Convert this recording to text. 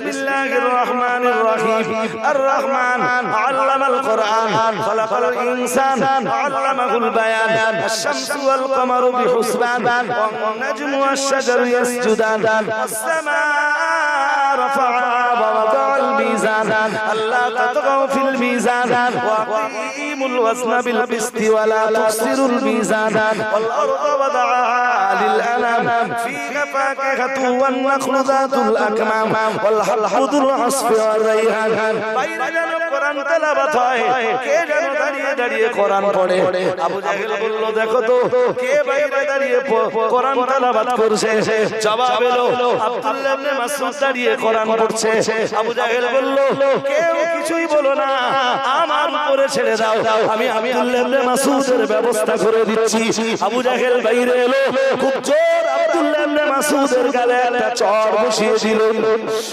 বিসমিল্লাহির রহমানির রহিম। আর রহমান আল্লামাল কোরআন, খালাকাল ইনসান, আল্লামাহুল বায়ান। আশ-শামসু ওয়াল কামারু বিহুসবান, ওয়ান নাজমু ওয়াশ-শাজারু ইয়াসজুদান, ওয়াস-সামাআ রাফা'আহা ওয়া ওয়াদা'আল মিজান, আল্লা তাতগাউ ফিল মিজান, ওয়া আকিমুল ওয়াজনা বিল কিসতি ওয়া লা তুকসিরুল মিজান, ওয়াল আরদা ওয়াদা'আহা লিল আনাম, ফীহা ফাকিহাতু ওয়ান নাখলু যাতুল আকমাম, ওয়াল হাবদুল আসফি ওয়ার রাইহান। বাইরে যেন কোরআন তেলাওয়াত হয়, কে যেন দাঁড়িয়ে দাঁড়িয়ে কোরআন পড়ে। আবু জাহেল বলল, দেখো তো কে বাইরে দাঁড়িয়ে কোরআন তেলাওয়াত করছে। জবাব এলো, আব্দুল্লাহ ইবনে মাসউদ দাঁড়িয়ে কোরআন পড়ছে। আবু জাহেল বলল, কেউ কিছুই বলো না, আমার উপরে ছেড়ে দাও, আমি আব্দুল্লাহ ইবনে মাসউদের ব্যবস্থা করে দিচ্ছি। আবু জাহেল বাইরে এলো, খুব জোর আব্দুল্লাহ ইবনে মাসউদের গালে একটা চড় বসিয়ে দিল।